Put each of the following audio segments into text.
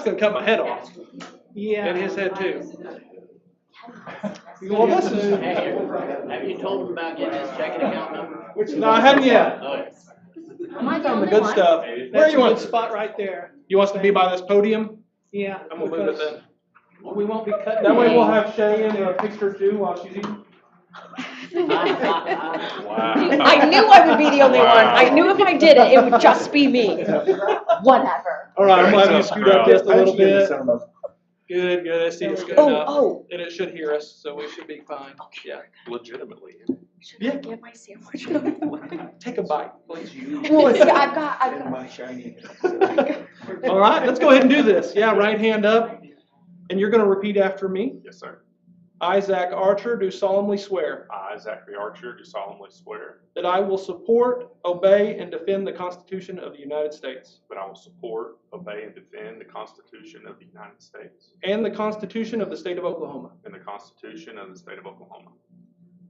going to cut my head off. Yeah. And his head too. Well, this is. Have you told him about getting his checking account number? No, I haven't yet. Oh, Am I the Found the only good one? stuff. Where That's a you good want? spot right there. You want us to be by this podium? Yeah. I'm gonna move it then. We won't be cutting. That way we'll have Shay in the picture too while she's eating. I knew I would be the only one. I knew if I did it, it would just be me. Whatever. All right, I'm gonna have you scoot up just a little bit. Good. Good, good. I see it's good Oh, enough. oh. And it should hear us, so we should be fine. Yeah. Legitimately. Should I get my sandwich out of the way? Take a bite, please. Well, see, I've got. My shiny. All right, let's go ahead and do this. Yeah, right hand up. And you're gonna repeat after me. Yes, sir. I, Zach Archer, do solemnly swear I, Zachary Archer, do solemnly swear that I will support, obey, and defend the Constitution of the United States that I will support, obey, and defend the Constitution of the United States and the Constitution of the State of Oklahoma, and the Constitution of the State of Oklahoma,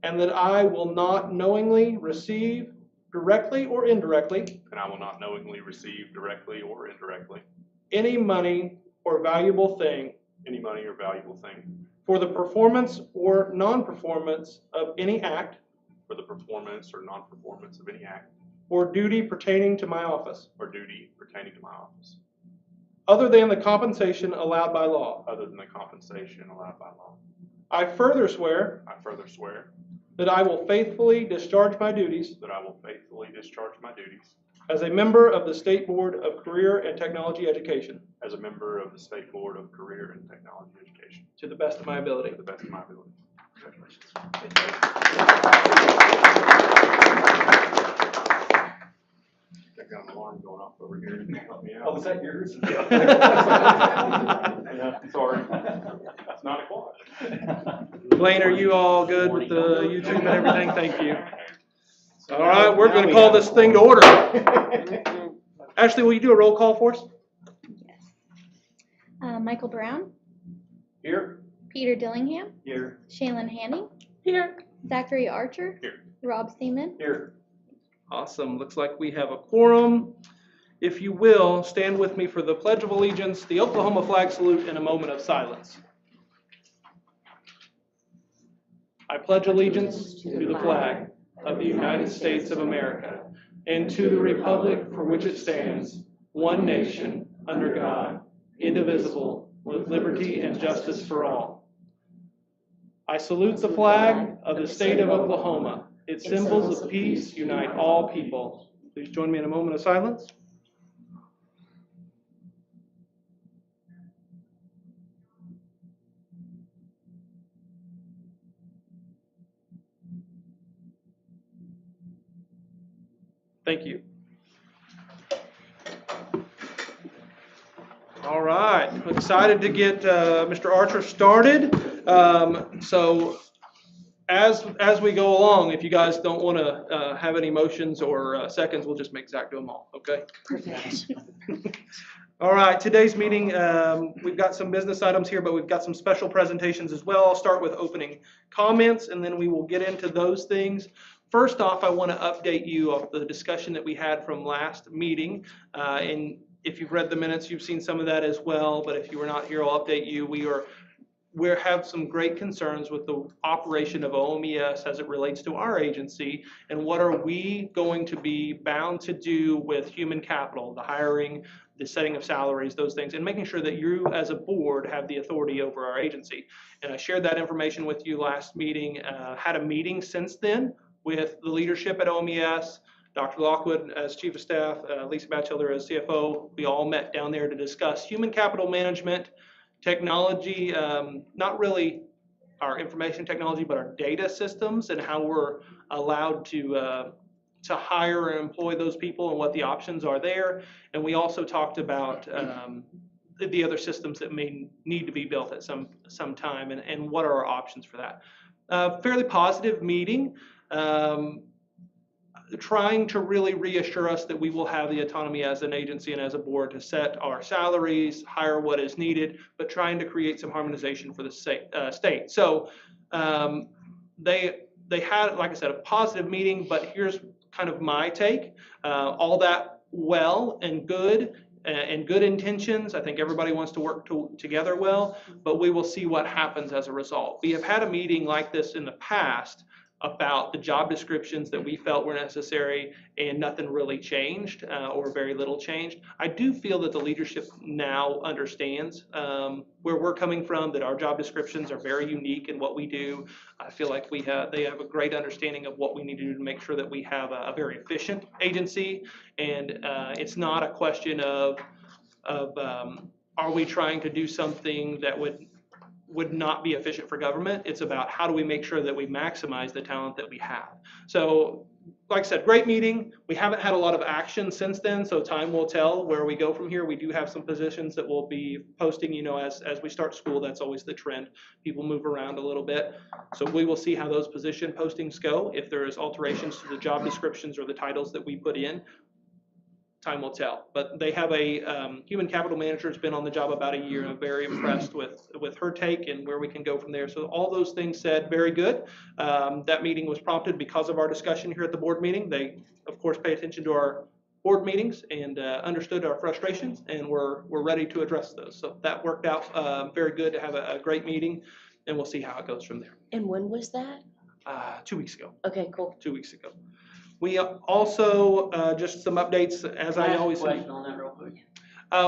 and that I will not knowingly receive, directly or indirectly, and I will not knowingly receive directly or indirectly any money or valuable thing any money or valuable thing for the performance or non-performance of any act for the performance or non-performance of any act or duty pertaining to my office, or duty pertaining to my office, other than the compensation allowed by law. other than the compensation allowed by law. I further swear I further swear that I will faithfully discharge my duties that I will faithfully discharge my duties as a member of the State Board of Career and Technology Education as a member of the State Board of Career and Technology Education to the best of my ability. to the best of my ability. Congratulations. I got an alarm going off over here. Can you help me out? Oh, was that yours? Yeah, sorry. It's 9 o'clock. Blaine, are you all good with the YouTube and everything? Thank you. All right, we're going to call this thing to order. Ashley, will you do a roll call for us? Yes. Michael Brown, Here. Peter Dillingham, Here. Shaylin Hanning, Here. Zachary Archer, Here. Rob Seaman. Here. Awesome. Looks like we have a quorum. If you will, stand with me for the Pledge of Allegiance, the Oklahoma flag salute, and a moment of silence. I pledge allegiance to the flag of the United States of America and to the republic for which it stands, one nation, under God, indivisible, with liberty and justice for all. I salute the flag of the state of Oklahoma. Its symbols of peace unite all people. Please join me in a moment of silence. Thank you. All right, I'm excited to get Mr. Archer started. So as we go along, if you guys don't want to have any motions or seconds, we'll just make Zach do them all, okay? Perfect. All right, today's meeting, we've got some business items here, but we've got some special presentations as well. I'll start with opening comments, and then we will get into those things. First off, I want to update you of the discussion that we had from last meeting. And if you've read the minutes, you've seen some of that as well. But if you were not here, I'll update you. We have some great concerns with the operation of OMES as it relates to our agency, and what are we going to be bound to do with human capital, the hiring, the setting of salaries, those things, and making sure that you as a board have the authority over our agency. And I shared that information with you last meeting, had a meeting since then with the leadership at OMES, Dr. Lockwood as Chief of Staff, Lisa Batchelder as CFO. We all met down there to discuss human capital management, technology, not really our information technology, but our data systems and how we're allowed to hire and employ those people and what the options are there. And we also talked about the other systems that may need to be built at some time and what are our options for that. Fairly positive meeting. Trying to really reassure us that we will have the autonomy as an agency and as a board to set our salaries, hire what is needed, but trying to create some harmonization for the state. So they had, like I said, a positive meeting, but here's kind of my take. All that well and good and good intentions. I think everybody wants to work together well, but we will see what happens as a result. We have had a meeting like this in the past about the job descriptions that we felt were necessary, and nothing really changed, or very little changed. I do feel that the leadership now understands where we're coming from, that our job descriptions are very unique in what we do. I feel like they have a great understanding of what we need to do to make sure that we have a very efficient agency, and it's not a question of are we trying to do something that would not be efficient for government. It's about how do we make sure that we maximize the talent that we have. So, like I said, great meeting. We haven't had a lot of action since then, so time will tell where we go from here. We do have some positions that we'll be posting, as we start school. That's always the trend. People move around a little bit. So we will see how those position postings go. If there is alterations to the job descriptions or the titles that we put in, time will tell. But they have a human capital manager has been on the job about a year. I'm very impressed with her take and where we can go from there. So all those things said, very good. That meeting was prompted because of our discussion here at the board meeting. They, of course, pay attention to our board meetings and understood our frustrations, and we're ready to address those. So that worked out very good to have a great meeting, and we'll see how it goes from there. And when was that? 2 weeks ago. Okay, cool. 2 weeks ago. We also, just some updates, as I always say. Question on that real quick.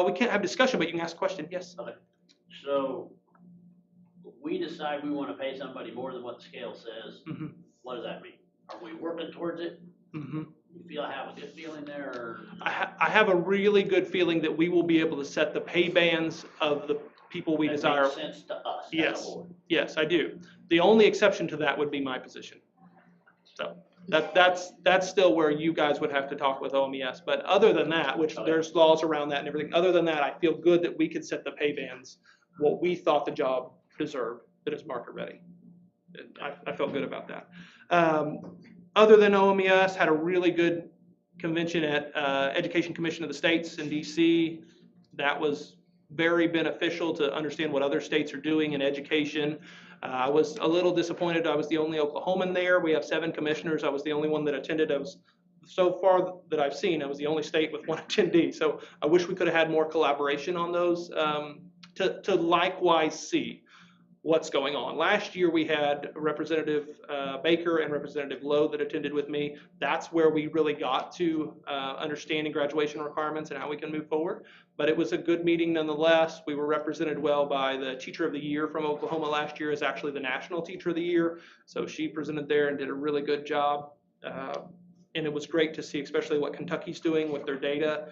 We can't have discussion, but you can ask a question, yes. Okay. So, we decide we wanna pay somebody more than what the scale says. Mhm. What does that mean? Are we working towards it? Mhm. You have a good feeling there, or? I have a really good feeling that we will be able to set the pay bands of the people we That desire. makes sense to us as a Yes, board. yes, I do. The only exception to that would be my position. So that's still where you guys would have to talk with OMES. But other than that, which Okay. there's laws around that and everything, other than that, I feel good that we could set the pay bands, what we thought the job deserved, that is market ready. And I felt good about that. Other than OMES, had a really good convention at Education Commission of the States in DC. That was very beneficial to understand what other states are doing in education. I was a little disappointed I was the only Oklahoman there. We have 7 commissioners. I was the only one that attended. So far that I've seen, I was the only state with 1 attendee. So I wish we could have had more collaboration on those to likewise see what's going on. Last year we had Representative Baker and Representative Lowe that attended with me. That's where we really got to understanding graduation requirements and how we can move forward. But it was a good meeting nonetheless. We were represented well by the Teacher of the Year from Oklahoma last year, is actually the National Teacher of the Year. So she presented there and did a really good job. And it was great to see, especially what Kentucky's doing with their data,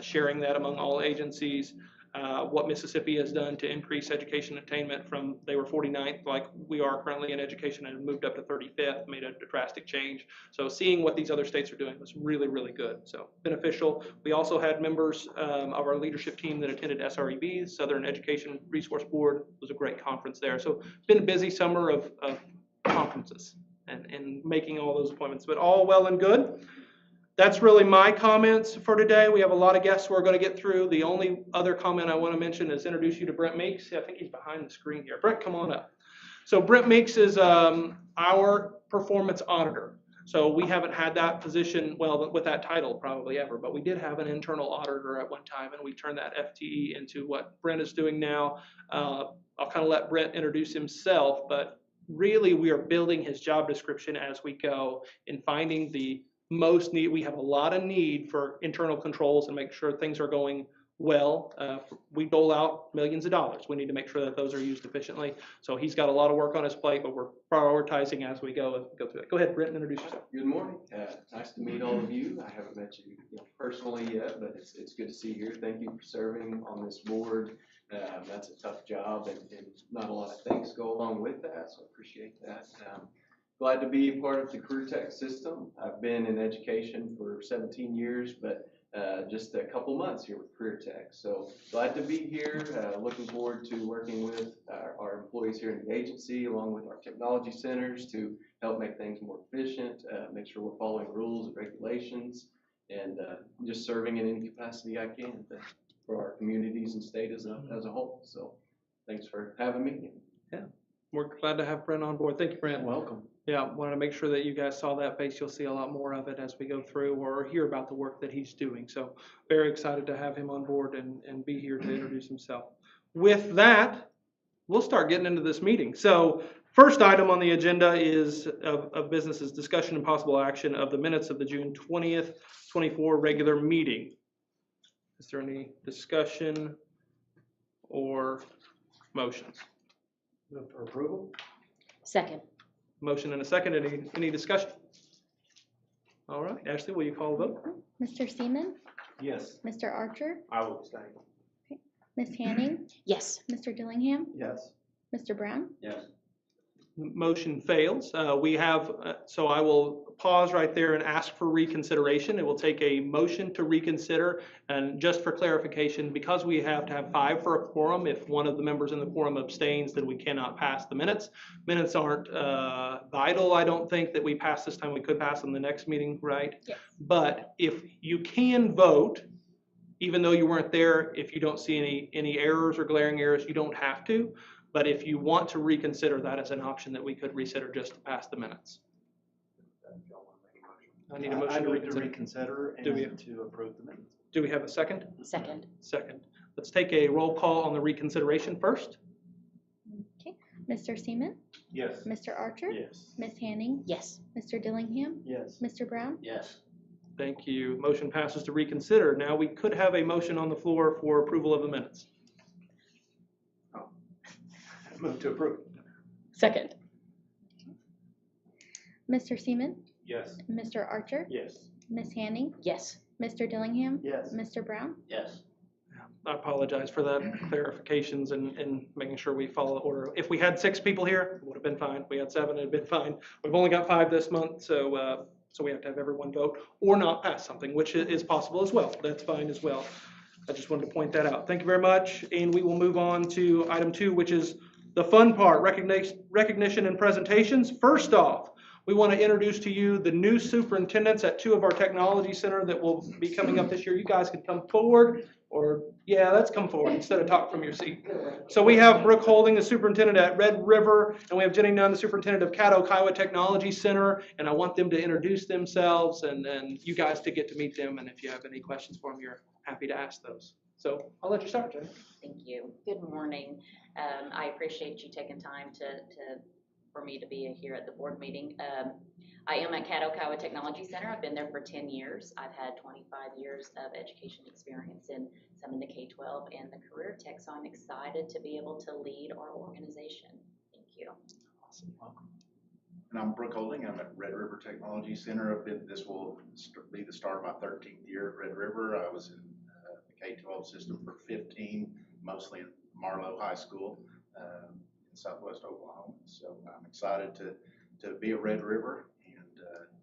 sharing that among all agencies. What Mississippi has done to increase education attainment from, they were 49th, like we are currently in education, and moved up to 35th, made a drastic change. So seeing what these other states are doing was really, really good. So beneficial. We also had members of our leadership team that attended SREB, Southern Education Resource Board. It was a great conference there. So it's been a busy summer of conferences and making all those appointments, but all well and good. That's really my comments for today. We have a lot of guests we're going to get through. The only other comment I want to mention is introduce you to Brent Meeks. I think he's behind the screen here. Brent, come on up. So Brent Meeks is our performance auditor. So we haven't had that position, well, with that title probably ever, but we did have an internal auditor at one time, and we turned that FTE into what Brent is doing now. I'll kind of let Brent introduce himself, but really we are building his job description as we go and finding the most need. We have a lot of need for internal controls and make sure things are going well. We dole out millions of dollars. We need to make sure that those are used efficiently. So he's got a lot of work on his plate, but we're prioritizing as we go through it. Go ahead, Brent, introduce yourself. Good morning. Nice to meet all of you. I haven't met you personally yet, but it's good to see you here. Thank you for serving on this board. That's a tough job, and not a lot of things go along with that, so I appreciate that. Glad to be part of the CareerTech system. I've been in education for 17 years, but just a couple months here with CareerTech. So glad to be here. Looking forward to working with our employees here in the agency, along with our technology centers, to help make things more efficient, make sure we're following rules and regulations, and just serving in any capacity I can for our communities and state as a whole. So thanks for having me. Yeah. We're glad to have Brent on board. Thank you, Brent. Welcome. Yeah, wanted to make sure that you guys saw that face. You'll see a lot more of it as we go through or hear about the work that he's doing. So very excited to have him on board and be here to introduce himself. With that, we'll start getting into this meeting. So first item on the agenda is of business's discussion and possible action of the minutes of the June 20th, 24 regular meeting. Is there any discussion or motions? Move for approval? Second. Motion and a second. Any discussion? All right, Ashley, will you call the vote? Mr. Seaman, Yes. Mr. Archer, I will abstain. Ms. Hanning, Yes. Mr. Dillingham, Yes. Mr. Brown. Yes. Motion fails. We have, so I will pause right there and ask for reconsideration. It will take a motion to reconsider. And just for clarification, because we have to have 5 for a quorum, if one of the members in the quorum abstains, then we cannot pass the minutes. Minutes aren't vital, I don't think, that we pass this time. We could pass them the next meeting, right? Yes. But if you can vote, even though you weren't there, if you don't see any errors or glaring errors, you don't have to. But if you want to reconsider, that is an option that we could reconsider just to pass the minutes. I need a motion to reconsider. Do we- and to approve the minutes. Do we have a second? Second. Second. Let's take a roll call on the reconsideration first. Okay, Mr. Seaman, Yes. Mr. Archer, Yes. Ms. Hanning, Yes. Mr. Dillingham, Yes. Mr. Brown. Yes. Thank you. Motion passes to reconsider. Now we could have a motion on the floor for approval of the minutes. Move to approve. Second. Mr. Seaman, Yes. Mr. Archer, Yes. Ms. Hanning, Yes. Mr. Dillingham, Yes. Mr. Brown. Yes. I apologize for that clarifications and making sure we follow order. If we had 6 people here, it would have been fine. If we had 7, it'd been fine. We've only got 5 this month, so we have to have everyone vote or not pass something, which is possible as well. That's fine as well. I just wanted to point that out. Thank you very much, and we will move on to item 2, which is the fun part, recognition and presentations. First off, we want to introduce to you the new superintendents at 2 of our technology center that will be coming up this year. You guys can come forward, or yeah, let's come forward instead of talk from your seat. So we have Brooke Holding, the superintendent at Red River, and we have Jenny Nunn, the superintendent of Caddo Kiowa Technology Center, and I want them to introduce themselves and you guys to get to meet them, and if you have any questions for them, you're happy to ask those. So I'll let you start, Jenny. Thank you. Good morning. I appreciate you taking time for me to be here at the board meeting. I am at Caddo Kiowa Technology Center. I've been there for 10 years. I've had 25 years of education experience in some in the K-12 and the CareerTech, so I'm excited to be able to lead our organization. Thank you. Awesome. Welcome. And I'm Brooke Holding. I'm at Red River Technology Center. This will be the start of my 13th year at Red River. I was in the K-12 system for 15, mostly in Marlowe High School in southwest Oklahoma. So I'm excited to be at Red River and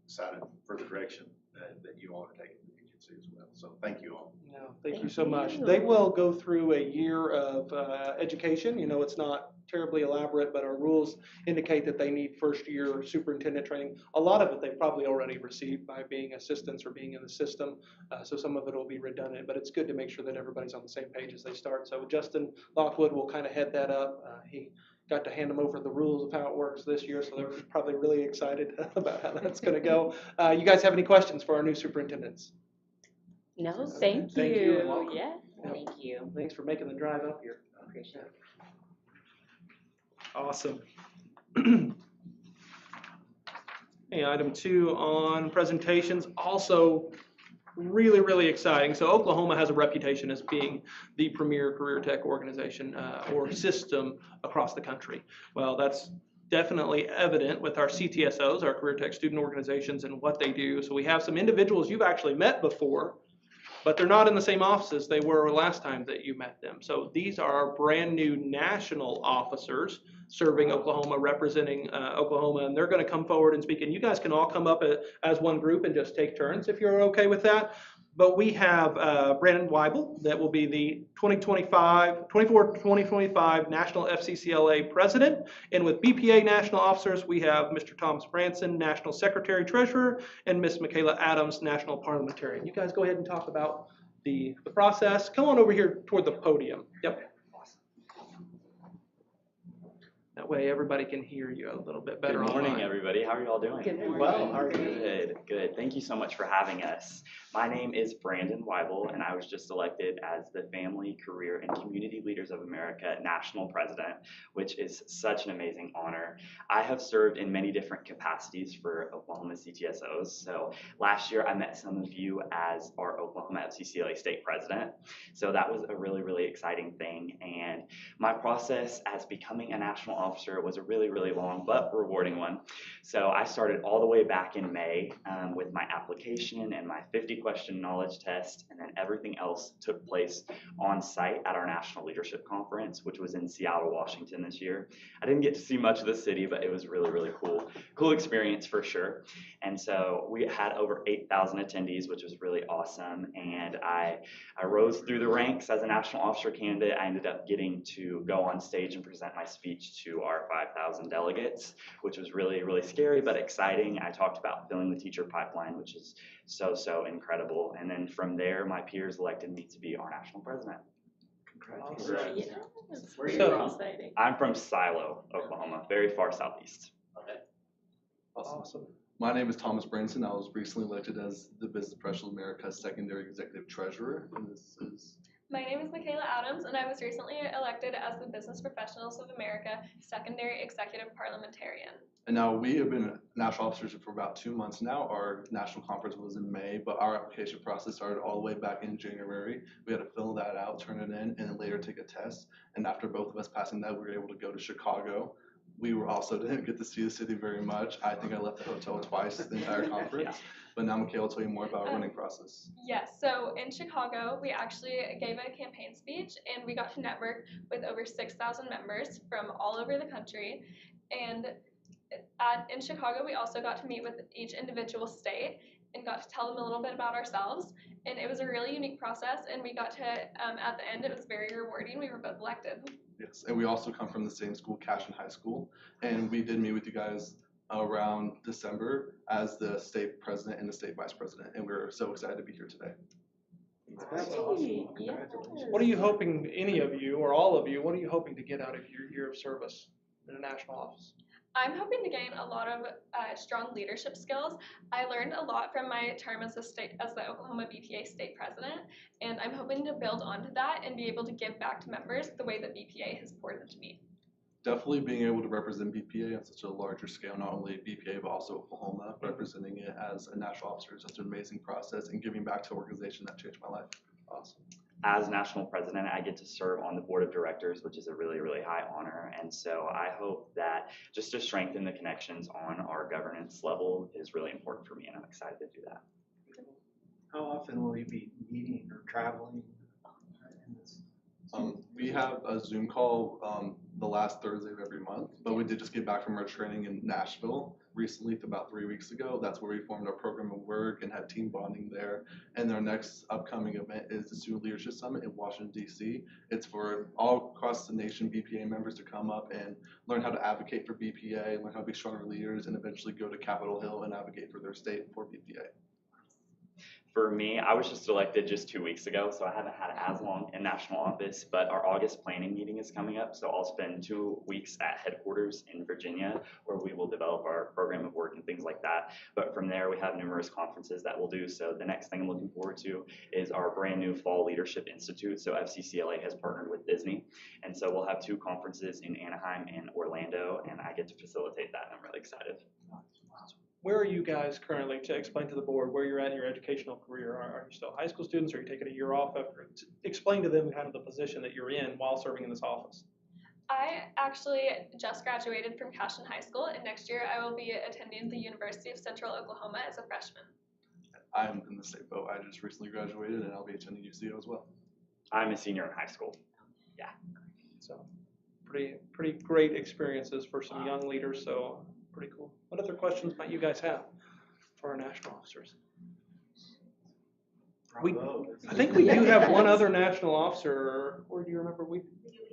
excited for the direction that you all are taking the agency as well. So thank you all. No, thank you so much. They will go through a year of education. You know, it's not terribly elaborate, but our rules indicate that they need first-year superintendent training. A lot of it they've probably already received by being assistants or being in the system, so some of it will be redundant, but it's good to make sure that everybody's on the same page as they start. So Justin Lockwood will kind of head that up. He got to hand them over the rules of how it works this year, so they're probably really excited about how that's going to go. You guys have any questions for our new superintendents? No, thank Thank you and you. welcome. Yeah. Thank you. Thanks for making the drive up here. Appreciate it. Awesome. Hey, item 2 on presentations, also really, really exciting. So Oklahoma has a reputation as being the premier career tech organization or system across the country. Well, that's definitely evident with our CTSOs, our career tech student organizations, and what they do. So we have some individuals you've actually met before, but they're not in the same offices they were last time that you met them. So these are our brand new national officers serving Oklahoma, representing Oklahoma, and they're going to come forward and speak. And you guys can all come up as one group and just take turns if you're okay with that. But we have Brandon Weibel, that will be the 2024-2025 National FCCLA President. And with BPA National Officers, we have Mr. Thomas Branson, National Secretary Treasurer, and Ms. Michaela Adams, National Parliamentarian. You guys go ahead and talk about the process. Come on over here toward the podium. Yep. Now That way everybody can hear you a little bit better Good morning, online. everybody. How are you all doing? Good morning. Well, how are you? Good, good. Thank you so much for having us. My name is Brandon Weibel, and I was just elected as the Family, Career, and Community Leaders of America National President, which is such an amazing honor. I have served in many different capacities for Oklahoma CTSOs. So last year, I met some of you as our Oklahoma FCCLA State President. So that was a really, really exciting thing. And my process as becoming a national officer was a really, really long but rewarding one. So I started all the way back in May with my application and my 50-question knowledge test, and then everything else took place on site at our National Leadership Conference, which was in Seattle, Washington this year. I didn't get to see much of the city, but it was really, really cool. Cool experience for sure. And so we had over 8,000 attendees, which was really awesome. And I rose through the ranks as a national officer candidate. I ended up getting to go on stage and present my speech to our 5,000 delegates, which was really, really scary but exciting. I talked about filling the teacher pipeline, which is so, so incredible. And then from there, my peers elected me to be our national president. Congratulations. Yes. Where are you So- from? Exciting. I'm from Silo, Oklahoma, very far southeast. Okay. Awesome. My name is Thomas Branson. I was recently elected as the Business Professional America's Secondary Executive Treasurer, and this is My name is Michaela Adams, and I was recently elected as the Business Professionals of America Secondary Executive Parliamentarian. And now we have been national officers for about 2 months now. Our national conference was in May, but our application process started all the way back in January. We had to fill that out, turn it in, and then later take a test. And after both of us passing that, we were able to go to Chicago. We were also didn't get to see the city very much. I think I left the hotel twice the entire conference. But now Michaela will tell you more about our running process. Yes, so in Chicago, we actually gave a campaign speech, and we got to network with over 6,000 members from all over the country. And in Chicago, we also got to meet with each individual state and got to tell them a little bit about ourselves. And it was a really unique process, and we got to, at the end, it was very rewarding. We were both elected. Yes, and we also come from the same school, Cashin High School, and we did meet with you guys around December as the state president and the state vice president, and we're so excited to be here today. That's awesome. Yes. What are you hoping, any of you or all of you, what are you hoping to get out of your year of service in a national office? I'm hoping to gain a lot of strong leadership skills. I learned a lot from my term as the Oklahoma BPA state president, and I'm hoping to build onto that and be able to give back to members the way that BPA has poured into me. Definitely being able to represent BPA on such a larger scale, not only BPA but also Oklahoma, representing it as a national officer is such an amazing process, and giving back to an organization that changed my life. Awesome. As national president, I get to serve on the board of directors, which is a really, really high honor. And so I hope that just to strengthen the connections on our governance level is really important for me, and I'm excited to do that. How often will you be meeting or traveling? We have a Zoom call the last Thursday of every month, but we did just get back from our training in Nashville recently, about 3 weeks ago. That's where we formed our program of work and had team bonding there. And our next upcoming event is the Student Leadership Summit in Washington, D.C. It's for all across the nation BPA members to come up and learn how to advocate for BPA, learn how to be stronger leaders, and eventually go to Capitol Hill and advocate for their state for BPA. For me, I was just elected just 2 weeks ago, so I haven't had as long in national office, but our August planning meeting is coming up, so I'll spend 2 weeks at headquarters in Virginia, where we will develop our program of work and things like that. But from there, we have numerous conferences that we'll do, so the next thing I'm looking forward to is our brand new Fall Leadership Institute. So FCCLA has partnered with Disney, and so we'll have 2 conferences in Anaheim and Orlando, and I get to facilitate that, and I'm really excited. Where are you guys currently, to explain to the board where you're at in your educational career? Are you still high school students, or are you taking a year off after? Explain to them kind of the position that you're in while serving in this office. I actually just graduated from Cashin High School, and next year I will be attending the University of Central Oklahoma as a freshman. I'm in the same boat. I just recently graduated, and I'll be attending UCO as well. I'm a senior in high school. Yeah. So pretty great experiences for some young leaders, so pretty cool. What other questions might you guys have for our national officers? I think we do have one other national officer, or do you remember we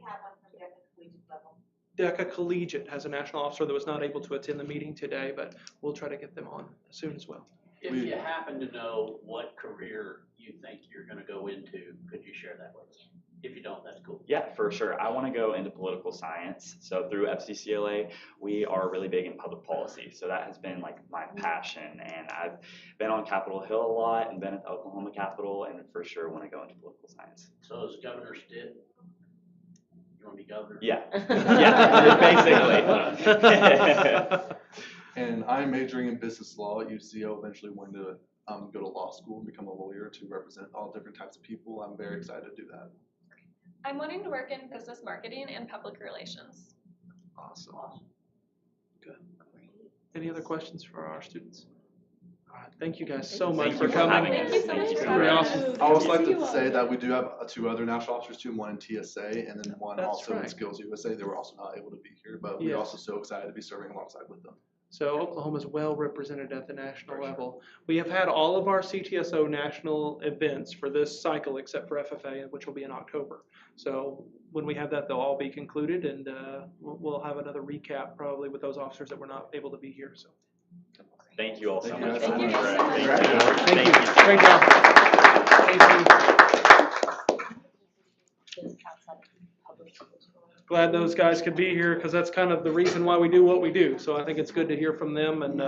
have one from DECA Collegiate level. DECA Collegiate has a national officer that was not able to attend the meeting today, but we'll try to get them on soon as well. If you happen to know what career you think you're going to go into, could you share that with us? If you don't, that's cool. Yeah, for sure. I want to go into political science. So through FCCLA, we are really big in public policy. So that has been like my passion. And I've been on Capitol Hill a lot and been at the Oklahoma Capitol, and for sure want to go into political science. So is Governor Stitt? You want to be governor? Yeah. Yeah, basically. And I'm majoring in business law at UCO, eventually wanting to go to law school and become a lawyer to represent all different types of people. I'm very excited to do that. I'm wanting to work in business marketing and public relations. Awesome. Good. Any other questions for our students? All right, thank you guys so much for coming. Thank you so much for Very having awesome. us. I also like to say that we do have 2 other national officers too, one in TSA and then one That's also in right. Skills USA. They were also not able to be here, but we're Yes. also so excited to be serving alongside with them. So Oklahoma's well represented at the national level. We have had all of our CTSO national events for this cycle except for FFA, which will be in October. So when we have that, they'll all be concluded, and we'll have another recap probably with those officers that were not able to be here. So Thank you all so Thank you much. guys so much. thank you. Great job. Thank you. Glad those guys could be here because that's kind of the reason why we do what we do. So I think it's good to hear from them and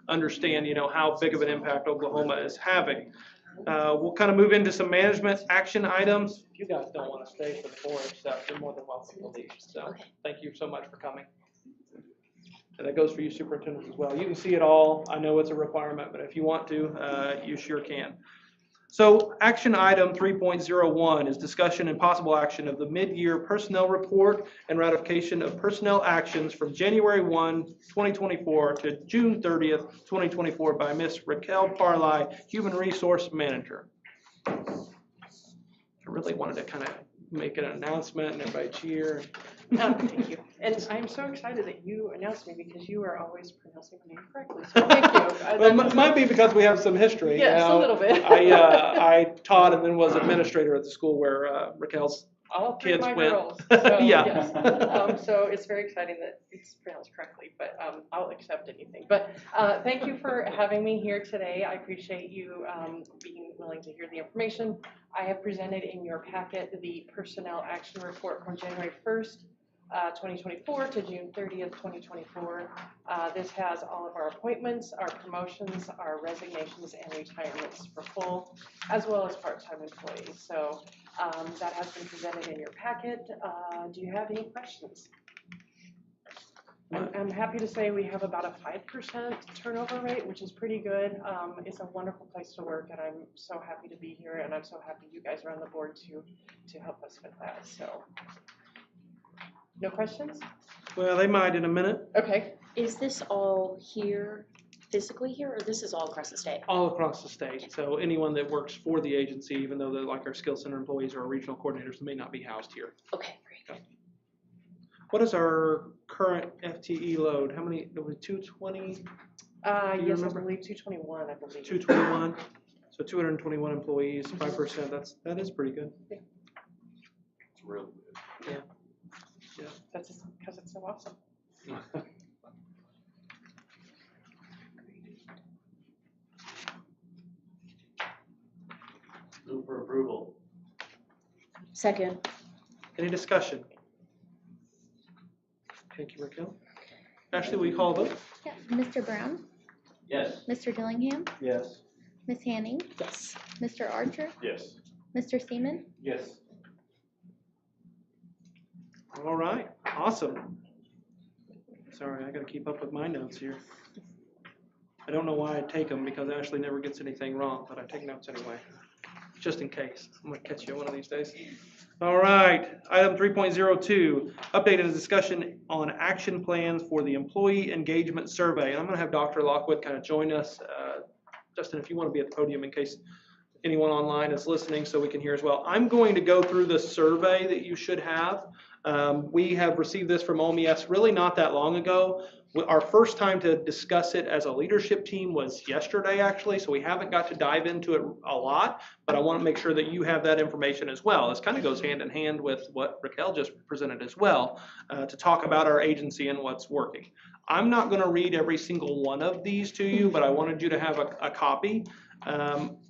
understand, how big of an impact Oklahoma is having. We'll kind of move into some management action items. If you guys don't want to stay for the board stuff, you're more than welcome to leave. So thank you so much for coming. And that goes for you superintendents as well. You can see it all. I know it's a requirement, but if you want to, you sure can. So action item 3.01 is discussion and possible action of the mid-year personnel report and ratification of personnel actions from January 1, 2024 to June 30th, 2024 by Ms. Raquel Parlay, Human Resource Manager. I really wanted to kind of make an announcement and everybody cheer. Thank you. And I'm so excited that you announced me because you are always pronouncing my name correctly. So thank you. Well, it might be because we have some history. Yes, a little bit. I taught and then was administrator at the school where Raquel's all three kids of my went. girls. So, Yeah. Yes. So it's very exciting that it's pronounced correctly, but I'll accept anything. But thank you for having me here today. I appreciate you being willing to hear the information. I have presented in your packet the personnel action report from January 1st, 2024 to June 30th, 2024. This has all of our appointments, our promotions, our resignations, and retirements for full, as well as part-time employees. So that has been presented in your packet. Do you have any questions? I'm happy to say we have about a 5% turnover rate, which is pretty good. It's a wonderful place to work, and I'm so happy to be here, and I'm so happy you guys are on the board to help us with that. So, no questions? Well, they might in a minute. Okay. Is this all here, physically here, or this is all across the state? All across the state. So anyone that works for the agency, even though they're like our skill center employees or our regional coordinators, may not be housed here. Okay, great. What is our current FTE load? How many? 220? Yes, I believe 221. I believe 221. So 221 employees, 5%. That is pretty good. Yeah. It's really good. Yeah. Yeah. That's just because it's so awesome. Move for approval. Second. Any discussion? Thank you, Raquel. Ashley, will you call a vote? Yeah. Mr. Brown? Yes. Mr. Dillingham? Yes. Ms. Hanning? Yes. Mr. Archer? Yes. Mr. Seaman? Yes. All right, awesome. Sorry, I gotta keep up with my notes here. I don't know why I take them because Ashley never gets anything wrong, but I take notes anyway, just in case. I'm gonna catch you one of these days. All right, item 3.02, update and discussion on action plans for the employee engagement survey. And I'm gonna have Dr. Lockwood kind of join us. Justin, if you wanna be at the podium in case anyone online is listening so we can hear as well. I'm going to go through the survey that you should have. We have received this from OMES really not that long ago. Our first time to discuss it as a leadership team was yesterday, actually, so we haven't got to dive into it a lot, but I want to make sure that you have that information as well. This kind of goes hand in hand with what Raquel just presented as well, to talk about our agency and what's working. I'm not going to read every single one of these to you, but I wanted you to have a copy.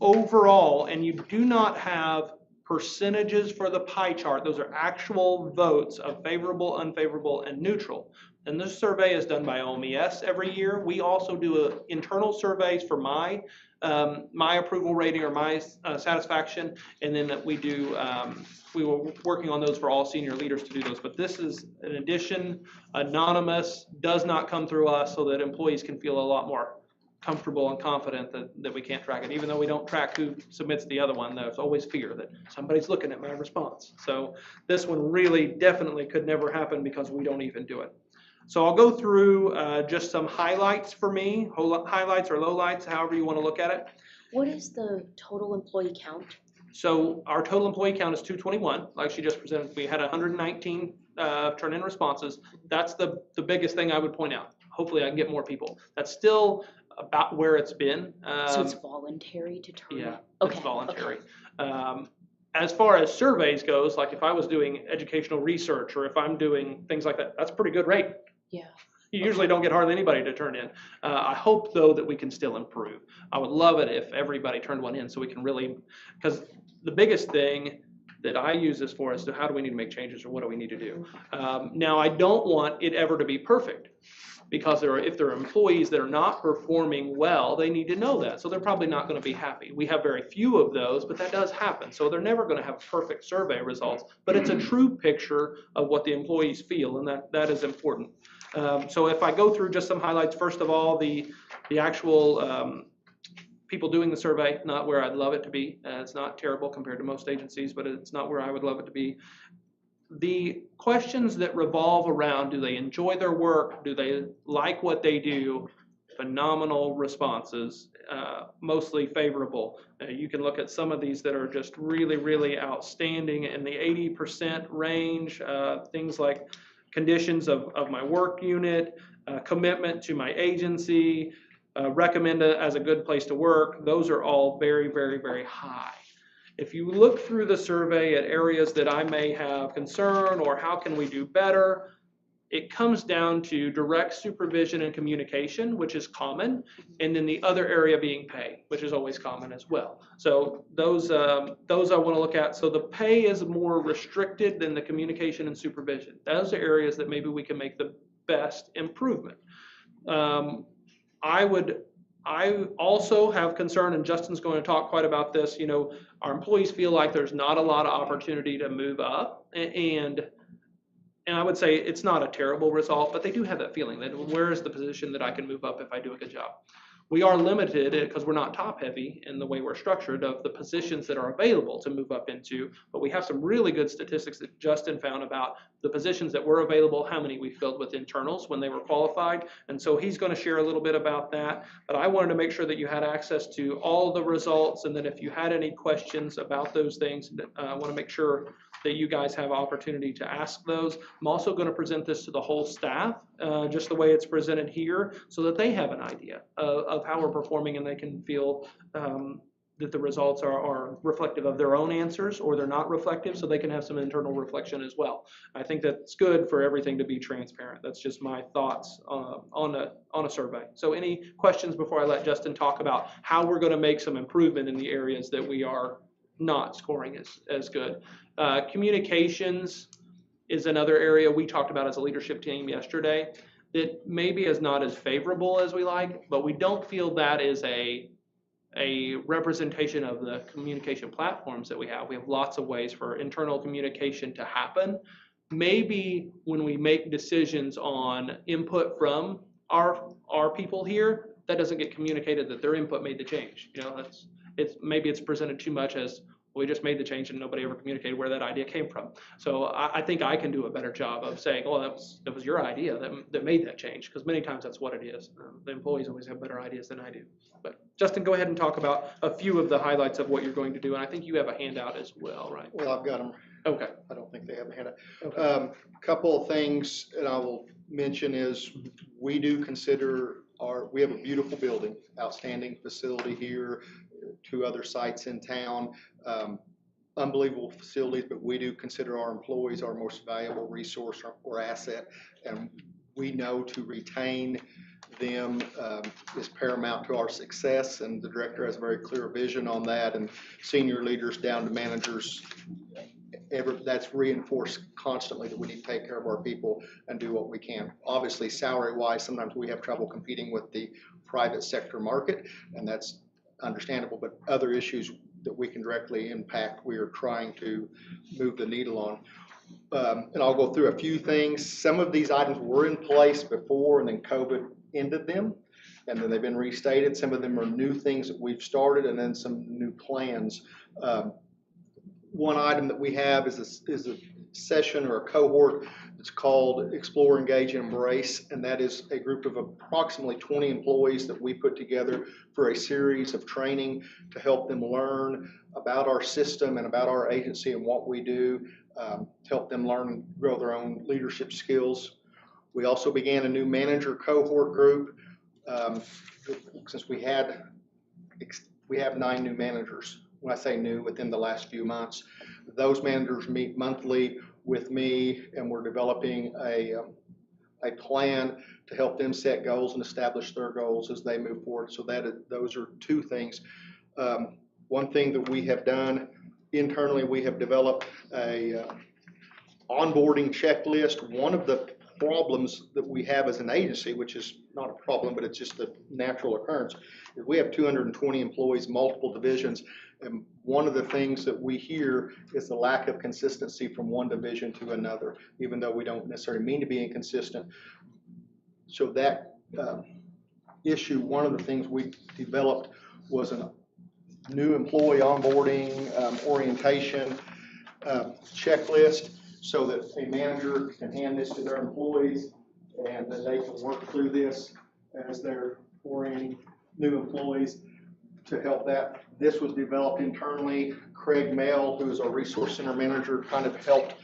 Overall, and you do not have percentages for the pie chart, those are actual votes of favorable, unfavorable, and neutral. And this survey is done by OMES every year. We also do internal surveys for my approval rating or my satisfaction, and then we do, we were working on those for all senior leaders to do those. But this is an addition, anonymous, does not come through us, so that employees can feel a lot more comfortable and confident that we can't track it. Even though we don't track who submits the other one, there's always fear that somebody's looking at my response. So this one really definitely could never happen because we don't even do it. So I'll go through just some highlights for me, highlights or lowlights, however you want to look at it. What is the total employee count? So our total employee count is 221, like she just presented. We had 119 turn-in responses. That's the biggest thing I would point out. Hopefully I can get more people. That's still about where it's been. So it's voluntary to turn in? Yeah, Okay, it's voluntary. okay. As far as surveys goes, like if I was doing educational research or if I'm doing things like that, that's a pretty good rate. Yeah. You usually don't get hardly anybody to turn in. I hope, though, that we can still improve. I would love it if everybody turned one in so we can really, because the biggest thing that I use this for is to how do we need to make changes or what do we need to do. Now, I don't want it ever to be perfect because if there are employees that are not performing well, they need to know that. So they're probably not going to be happy. We have very few of those, but that does happen. So they're never going to have perfect survey results, but it's a true picture of what the employees feel, and that is important. So if I go through just some highlights, first of all, the actual people doing the survey, not where I'd love it to be. It's not terrible compared to most agencies, but it's not where I would love it to be. The questions that revolve around, do they enjoy their work? Do they like what they do? Phenomenal responses, mostly favorable. You can look at some of these that are just really, really outstanding in the 80% range. Things like conditions of my work unit, commitment to my agency, recommend it as a good place to work. Those are all very, very, very high. If you look through the survey at areas that I may have concern or how can we do better, it comes down to direct supervision and communication, which is common, and then the other area being pay, which is always common as well. So those I want to look at. So the pay is more restricted than the communication and supervision. Those are areas that maybe we can make the best improvement. I also have concern, and Justin's going to talk quite about this, our employees feel like there's not a lot of opportunity to move up, and I would say it's not a terrible result, but they do have that feeling that where is the position that I can move up if I do a good job. We are limited because we're not top heavy in the way we're structured of the positions that are available to move up into, but we have some really good statistics that Justin found about the positions that were available, how many we filled with internals when they were qualified, and so he's going to share a little bit about that, but I wanted to make sure that you had access to all the results, and that if you had any questions about those things, I want to make sure that you guys have opportunity to ask those. I'm also going to present this to the whole staff, just the way it's presented here, so that they have an idea of how we're performing and they can feel that the results are reflective of their own answers or they're not reflective, so they can have some internal reflection as well. I think that's good for everything to be transparent. That's just my thoughts on a survey. So any questions before I let Justin talk about how we're going to make some improvement in the areas that we are not scoring as good. Communications is another area we talked about as a leadership team yesterday that maybe is not as favorable as we like, but we don't feel that is a representation of the communication platforms that we have. We have lots of ways for internal communication to happen. Maybe when we make decisions on input from our people here, that doesn't get communicated that their input made the change. Maybe it's presented too much as we just made the change and nobody ever communicated where that idea came from. So I think I can do a better job of saying, oh, that was your idea that made that change, because many times that's what it is. The employees always have better ideas than I do. But Justin, go ahead and talk about a few of the highlights of what you're going to do, and I think you have a handout as well, right? Well, I've got them. Okay. I don't think they have a handout. Okay. Couple of things that I will mention is we do consider we have a beautiful building, outstanding facility here, 2 other sites in town, unbelievable facilities, but we do consider our employees our most valuable resource or asset, and we know to retain them is paramount to our success, and the director has a very clear vision on that, and senior leaders down to managers, that's reinforced constantly that we need to take care of our people and do what we can. Obviously, salary-wise, sometimes we have trouble competing with the private sector market, and that's understandable, but other issues that we can directly impact, we are trying to move the needle on. And I'll go through a few things. Some of these items were in place before, and then COVID ended them, and then they've been restated. Some of them are new things that we've started, and then some new plans. One item that we have is a session or a cohort that's called Explore, Engage, and Embrace, and that is a group of approximately 20 employees that we put together for a series of training to help them learn about our system and about our agency and what we do, to help them learn and grow their own leadership skills. We also began a new manager cohort group, since we have 9 new managers. When I say new, within the last few months. Those managers meet monthly with me, and we're developing a plan to help them set goals and establish their goals as they move forward. So those are 2 things. One thing that we have done internally, we have developed a onboarding checklist. One of the problems that we have as an agency, which is not a problem, but it's just a natural occurrence, is we have 220 employees, multiple divisions, and one of the things that we hear is the lack of consistency from one division to another, even though we don't necessarily mean to be inconsistent. So that issue, one of the things we developed was a new employee onboarding orientation checklist, so that a manager can hand this to their employees and that they can work through this as they're orienting new employees to help that. This was developed internally. Craig Mail, who is our resource center manager, kind of helped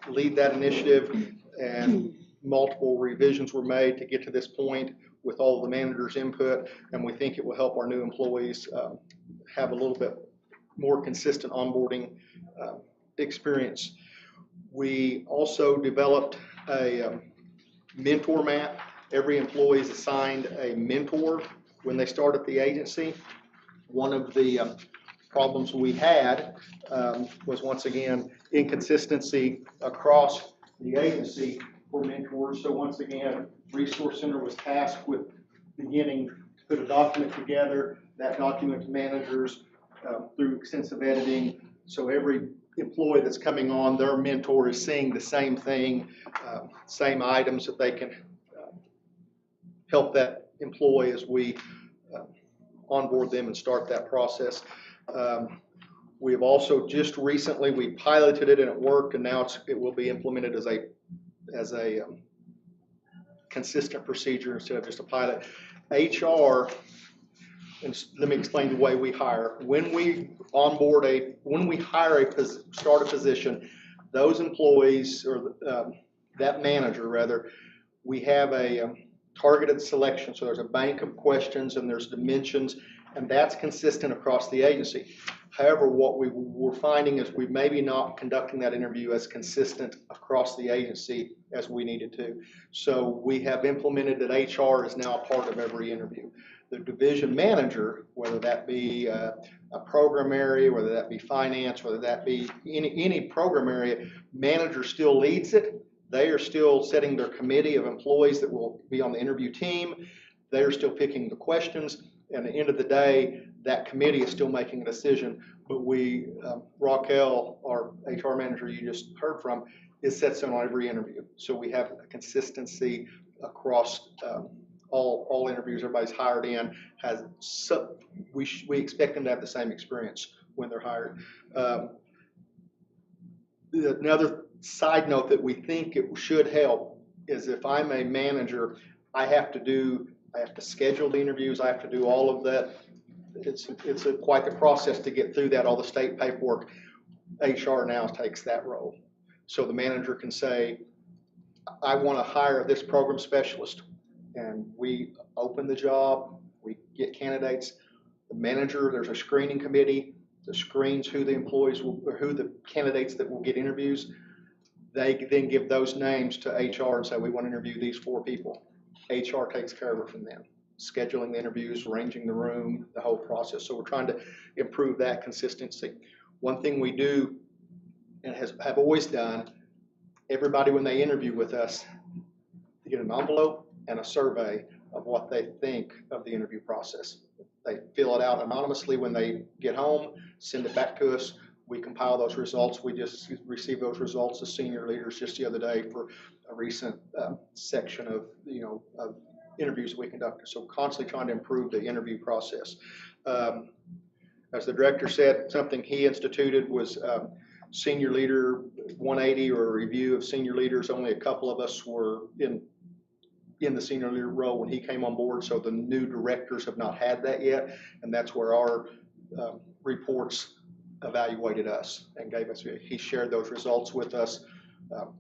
lead that initiative, and multiple revisions were made to get to this point with all the managers' input, and we think it will help our new employees have a little bit more consistent onboarding experience. We also developed a mentor map. Every employee is assigned a mentor when they start at the agency. One of the problems we had was, once again, inconsistency across the agency for mentors. So once again, Resource Center was tasked with beginning to put a document together, that document to managers through extensive editing. So every employee that's coming on, their mentor is seeing the same thing, same items that they can help that employee as we onboard them and start that process. We have also just recently, we piloted it and it worked, and now it will be implemented as a consistent procedure instead of just a pilot. HR, and let me explain the way we hire. When we start a position, those employees, or that manager rather, we have a targeted selection. So there's a bank of questions and there's dimensions, and that's consistent across the agency. However, what we were finding is we maybe not conducting that interview as consistent across the agency as we needed to. So we have implemented that HR is now a part of every interview. The division manager, whether that be a program area, whether that be finance, whether that be any program area, manager still leads it. They are still setting their committee of employees that will be on the interview team. They are still picking the questions. And at the end of the day, that committee is still making a decision. But we, Raquel, our HR manager you just heard from, is sets in on every interview. So we have a consistency across all interviews. Everybody's hired in we expect them to have the same experience when they're hired. Another side note that we think it should help is, if I'm a manager, I have to schedule the interviews. I have to do all of that. It's quite the process to get through that, all the state paperwork. HR now takes that role. So the manager can say, I want to hire this program specialist. And we open the job, we get candidates. The manager, there's a screening committee that screens who the candidates that will get interviews. They then give those names to HR and say, we want to interview these 4 people. HR takes care of it from them, scheduling the interviews, arranging the room, the whole process. So we're trying to improve that consistency. One thing we do and have always done, everybody when they interview with us, they get an envelope and a survey of what they think of the interview process. They fill it out anonymously when they get home, send it back to us. We compile those results. We just received those results as senior leaders just the other day for a recent section of, of interviews we conducted. So constantly trying to improve the interview process. As the director said, something he instituted was senior leader 180 or a review of senior leaders. Only a couple of us were in the senior leader role when he came on board, so the new directors have not had that yet, and that's where our reports evaluated us and gave us, he shared those results with us.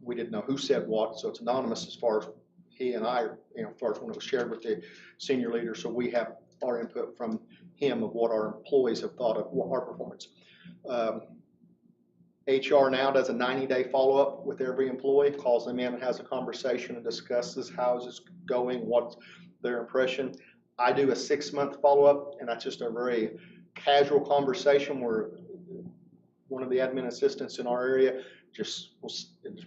We didn't know who said what, so it's anonymous as far as he and I, as far as when it was shared with the senior leader, so we have our input from him of what our employees have thought of our performance. HR now does a 90-day follow-up with every employee, calls them in and has a conversation and discusses how is this going, what's their impression. I do a 6-month follow-up, and that's just a very casual conversation where one of the admin assistants in our area it just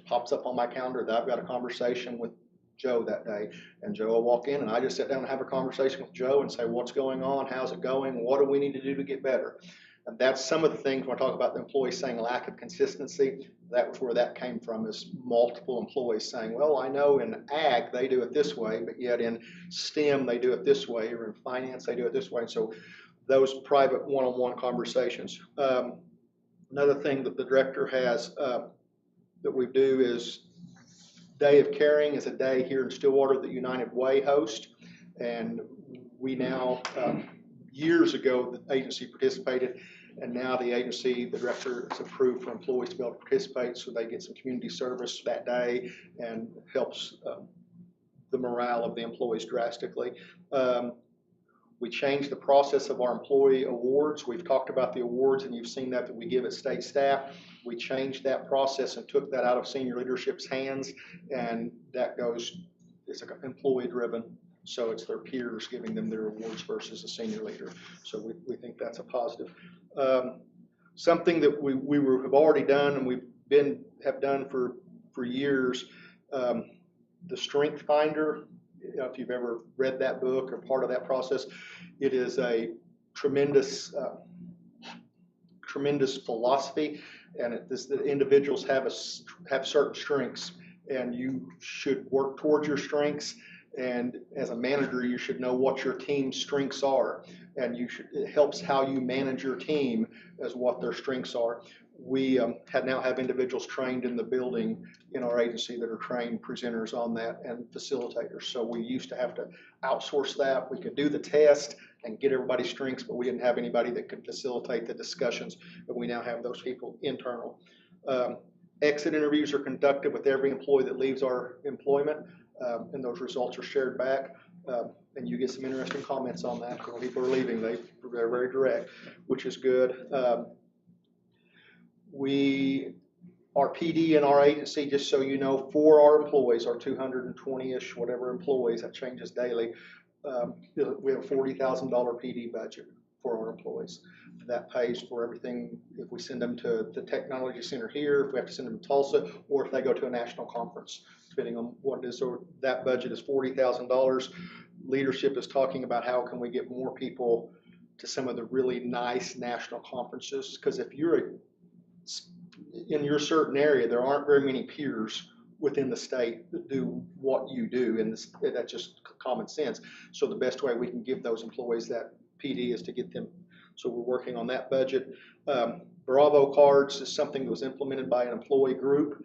pops up on my calendar that I've got a conversation with Joe that day, and Joe will walk in and I just sit down and have a conversation with Joe and say, what's going on, how's it going, what do we need to do to get better? And that's some of the things when I talk about the employees saying lack of consistency, that was where that came from, is multiple employees saying, well, I know in ag they do it this way, but yet in STEM they do it this way, or in finance they do it this way. And so those private one-on-one conversations. Another thing that the director has that we do is Day of Caring is a day here in Stillwater that United Way hosts, and we now, years ago, the agency participated, and now the agency, the director has approved for employees to be able to participate, so they get some community service that day and helps the morale of the employees drastically. We changed the process of our employee awards. We've talked about the awards, and you've seen that we give it state staff. We changed that process and took that out of senior leadership's hands, and that goes, it's like employee driven. So it's their peers giving them their awards versus a senior leader. So we think that's a positive. Something that we have already done and have done for years, the Strength Finder. If you've ever read that book or part of that process, it is a tremendous philosophy, and the individuals have certain strengths, and you should work towards your strengths. And as a manager, you should know what your team's strengths are, and it helps how you manage your team as what their strengths are. We now have individuals trained in the building in our agency that are trained presenters on that and facilitators. So we used to have to outsource that. We could do the test and get everybody's strengths, but we didn't have anybody that could facilitate the discussions. But we now have those people internal. Exit interviews are conducted with every employee that leaves our employment, and those results are shared back. And you get some interesting comments on that. When people are leaving, they're very direct, which is good. Our PD in our agency, just so you know, for our employees, our 220-ish, whatever employees, that changes daily, we have a $40,000 PD budget for our employees. That pays for everything if we send them to the technology center here, if we have to send them to Tulsa, or if they go to a national conference, depending on what it is. So that budget is $40,000. Leadership is talking about how can we get more people to some of the really nice national conferences, because if you're in your certain area, there aren't very many peers within the state that do what you do, and that's just common sense. So the best way we can give those employees that PD is to get them. So we're working on that budget. Bravo cards is something that was implemented by an employee group.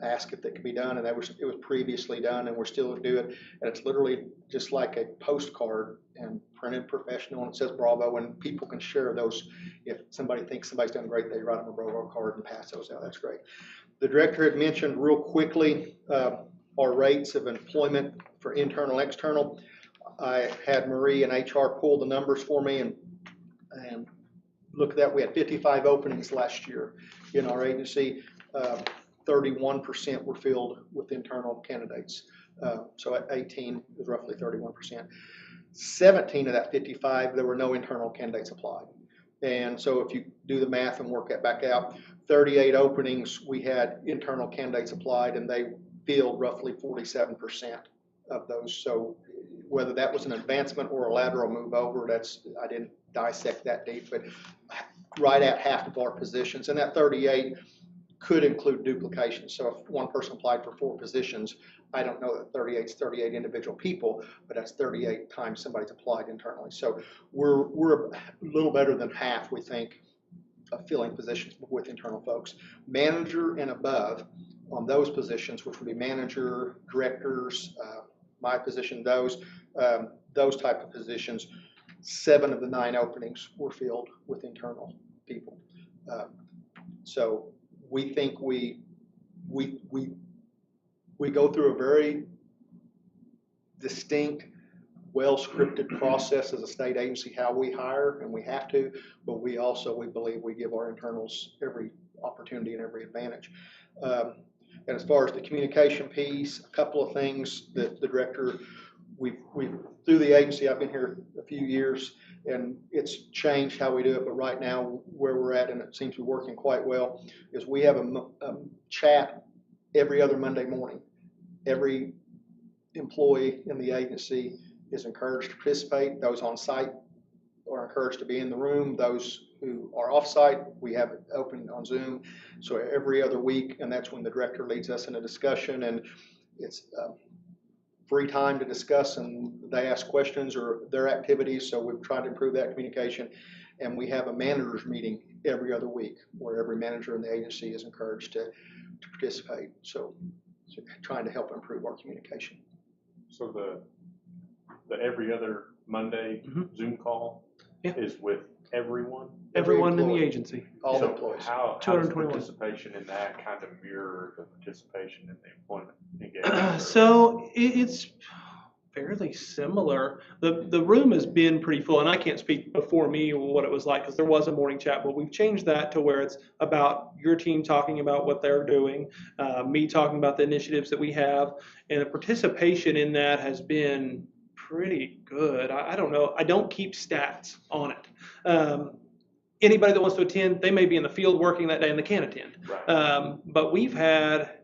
Asked if that could be done, and it was previously done, and we're still doing it. And it's literally just like a postcard and printed professional, and it says Bravo, and people can share those. If somebody thinks somebody's done great, they write them a Bravo card and pass those out. That's great. The director had mentioned real quickly our rates of employment for internal, external. I had Marie and HR pull the numbers for me and look at that. We had 55 openings last year in our agency. 31% were filled with internal candidates. So at 18 is roughly 31%. 17 of that 55, there were no internal candidates applied. And so if you do the math and work that back out, 38 openings, we had internal candidates applied, and they filled roughly 47% of those. So whether that was an advancement or a lateral move over, I didn't dissect that deep, but right at half of our positions. And that 38 could include duplication. So if one person applied for 4 positions, I don't know that 38 is 38 individual people, but that's 38 times somebody's applied internally. So we're a little better than half, we think, of filling positions with internal folks. Manager and above on those positions, which would be manager, directors, my position, those type of positions, 7 of the 9 openings were filled with internal people. So we think we go through a very distinct, well-scripted process as a state agency how we hire, and we have to, but we believe we give our internals every opportunity and every advantage. And as far as the communication piece, a couple of things that the director, we've through the agency, I've been here a few years, and it's changed how we do it, but right now where we're at, and it seems to be working quite well, is we have a chat every other Monday morning. Every employee in the agency is encouraged to participate. Those on site are encouraged to be in the room. Those who are off site, we have it open on Zoom. So every other week, and that's when the director leads us in a discussion, and it's free time to discuss, and they ask questions or their activities. So we've tried to improve that communication. And we have a managers meeting every other week where every manager in the agency is encouraged to participate. So trying to help improve our communication. So the every other Monday Zoom call is with everyone? Everyone in the agency. All So employees. How does participation in that kind of mirror the participation in the employment engagement? So it's fairly similar. The room has been pretty full, and I can't speak before me what it was like because there was a morning chat, but we've changed that to where it's about your team talking about what they're doing, me talking about the initiatives that we have, and the participation in that has been pretty good. I don't know. I don't keep stats on it. Anybody that wants to attend, they may be in the field working that day and they can't attend. Right. But we've had,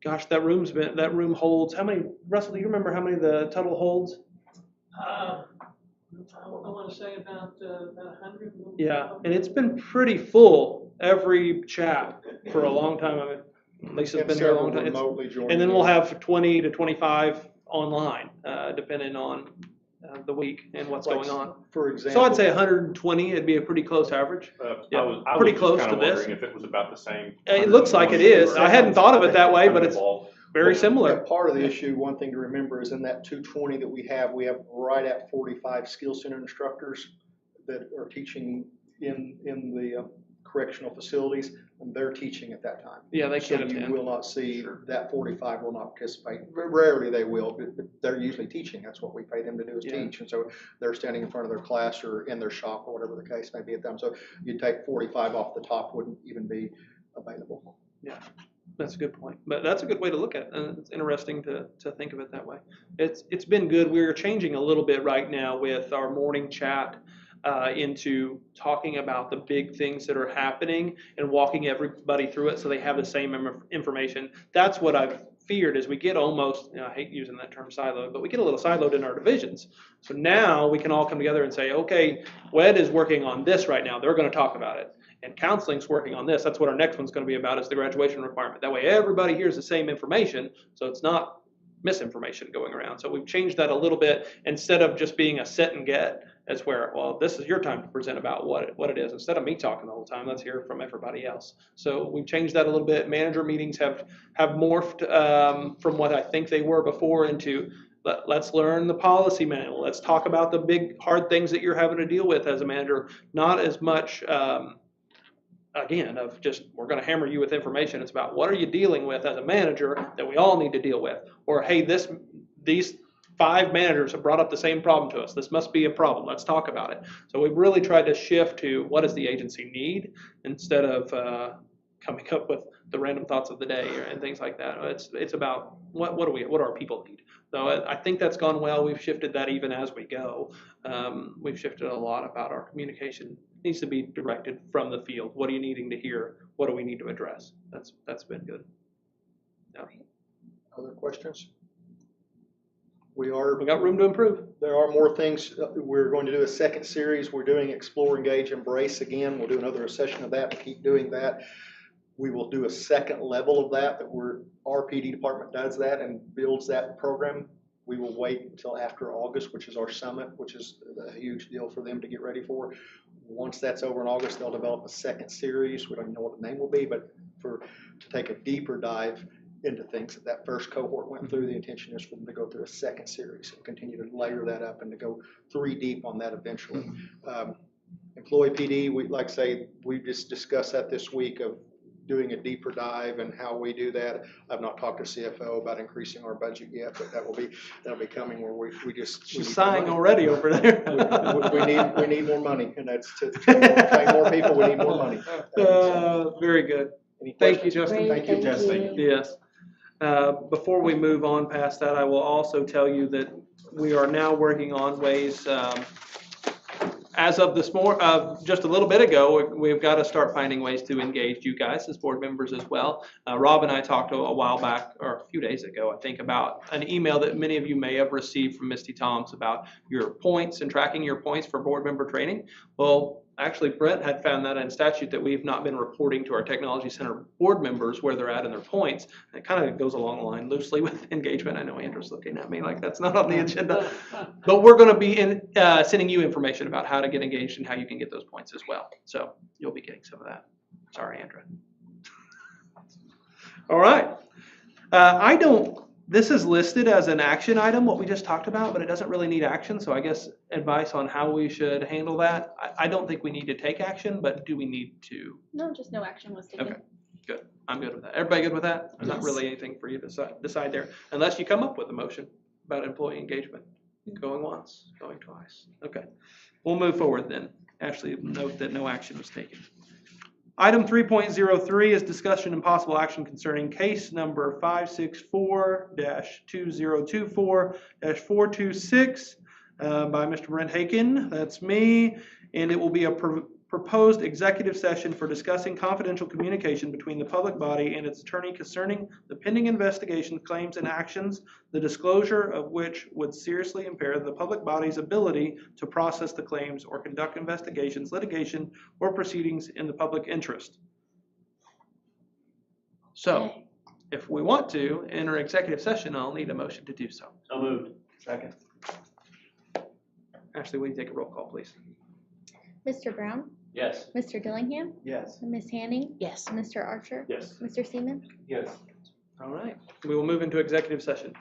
gosh, that room holds, how many, Russell, do you remember how many the total holds? I want to say about 100. Yeah, and it's been pretty full every chat for a long time. I mean, Lisa's been here a long time. And then we'll have 20 to 25 online, depending on the week and what's going on. For example, So I'd say 120, it'd be a pretty close average. I pretty was close just to kind of this. wondering if it was about the same. It looks like it is. I hadn't thought of it that way, but it's very similar. And part of the issue, one thing to remember is in that 220 that we have right at 45 skill center instructors that are teaching in the correctional facilities, and they're teaching at that time. Yeah, they So can attend. you will not see that 45 will not participate. Rarely they will, but they're usually teaching. That's what we pay them to do is teach. And so they're standing in front of their class or in their shop or whatever the case may be at them. So you take 45 off the top, wouldn't even be available. Yeah, that's a good point. But that's a good way to look at it. And it's interesting to think of it that way. It's been good. We're changing a little bit right now with our morning chat into talking about the big things that are happening and walking everybody through it so they have the same information. That's what I've feared is we get almost, I hate using that term siloed, but we get a little siloed in our divisions. So now we can all come together and say, okay, WED is working on this right now. They're going to talk about it. And counseling's working on this. That's what our next one's going to be about is the graduation requirement. That way everybody hears the same information, so it's not misinformation going around. So we've changed that a little bit instead of just being a sit and get. As where, well, this is your time to present about what it is. Instead of me talking the whole time, let's hear from everybody else. So we've changed that a little bit. Manager meetings have morphed from what I think they were before into let's learn the policy manual. Let's talk about the big hard things that you're having to deal with as a manager. Not as much, again, of just we're going to hammer you with information. It's about what are you dealing with as a manager that we all need to deal with. Or, hey, these 5 managers have brought up the same problem to us. This must be a problem. Let's talk about it. So we've really tried to shift to what does the agency need instead of coming up with the random thoughts of the day and things like that. It's about what do our people need. So I think that's gone well. We've shifted that even as we go. We've shifted a lot about our communication needs to be directed from the field. What are you needing to hear? What do we need to address? That's been good. Yeah. Other questions? We got room to improve. There are more things. We're going to do a second series. We're doing Explore, Engage, Embrace again. We'll do another session of that and keep doing that. We will do a second level of that our PD department does that and builds that program. We will wait until after August, which is our summit, which is a huge deal for them to get ready for. Once that's over in August, they'll develop a second series. We don't even know what the name will be, but to take a deeper dive into things that first cohort went through. The intention is for them to go through a second series and continue to layer that up and to go 3 deep on that eventually. Employee PD, we just discussed that this week of doing a deeper dive and how we do that. I've not talked to CFO about increasing our budget yet, but that'll be coming where we just. She's sighing already over there. we need more money, and that's to train more people. We need more money. Very good. Thank you, Justin. Thank you, Justin. Yes. Before we move on past that, I will also tell you that we are now working on ways, as of just a little bit ago, we've got to start finding ways to engage you guys as board members as well. Rob and I talked a while back, or a few days ago, I think, about an email that many of you may have received from Misty Toms about your points and tracking your points for board member training. Well, actually, Brent had found that in statute that we've not been reporting to our Technology Center board members where they're at in their points. And it kind of goes along the line loosely with engagement. I know Andrew's looking at me like that's not on the agenda. But we're going to be sending you information about how to get engaged and how you can get those points as well. So you'll be getting some of that. Sorry, Andrew. All right. This is listed as an action item, what we just talked about, but it doesn't really need action. So I guess advice on how we should handle that. I don't think we need to take action, but do we need to? No, just no action was taken. Okay, good. I'm good with that. Everybody good with that? There's not really anything for you to decide there, unless you come up with a motion about employee engagement. Going once, going twice. Okay, we'll move forward then. Ashley, note that no action was taken. Item 3.03 is discussion and possible action concerning case number 564-2024-426 by Mr. Brent Haken. That's me. And it will be a proposed executive session for discussing confidential communication between the public body and its attorney concerning the pending investigation, claims, and actions, the disclosure of which would seriously impair the public body's ability to process the claims or conduct investigations, litigation, or proceedings in the public interest. So, if we want to enter executive session, I'll need a motion to do so. So moved. Second. Ashley, will you take a roll call, please? Mr. Brown? Yes. Mr. Dillingham? Yes. Ms. Hanning? Yes. Mr. Archer? Yes. Mr. Seaman? Yes. All right. We will move into executive session.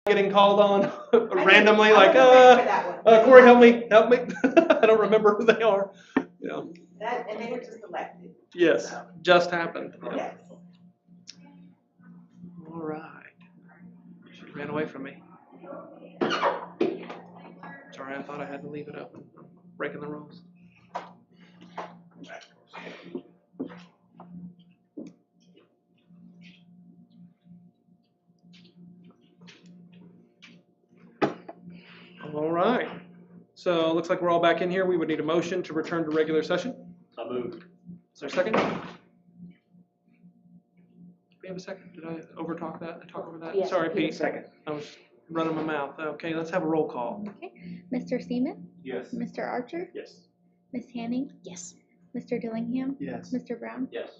getting called on randomly, like, Corey, help me. I don't remember who they are. Yeah. And they were just elected. Yes, just happened. Yes. All right. She ran away from me. Sorry, I thought I had to leave it open. I'm breaking the rules. All right. So it looks like we're all back in here. We would need a motion to return to regular session. So moved. Is there a second? Do we have a second? Did I overtalk that? I talk over that? Yes, Sorry, Pete. Pete. Second. I was running my mouth. Okay, let's have a roll call. Mr. Seaman? Yes. Mr. Archer? Yes. Ms. Hanning? Yes. Mr. Dillingham? Yes. Mr. Brown? Yes.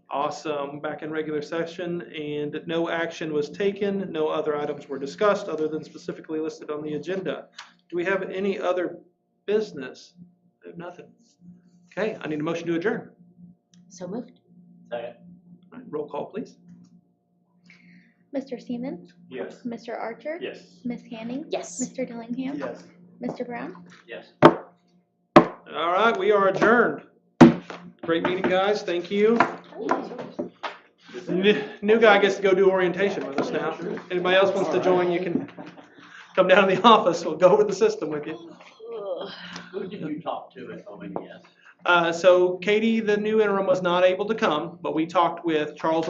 Awesome. Back in regular session, and no action was taken. No other items were discussed other than specifically listed on the agenda. Do we have any other business? I have nothing. Okay, I need a motion to adjourn. So moved. Second. All right, roll call, please. Mr. Seaman? Yes. Mr. Archer? Yes. Ms. Hanning? Yes. Mr. Dillingham? Yes. Mr. Brown? Yes. All right, we are adjourned. Great meeting, guys. Thank you. New guy gets to go do orientation with us now. Anybody else wants to join, you can come down to the office. We'll go over the system with you. Who did you talk to at OMS? So Katie, the new interim, was not able to come, but we talked with Charles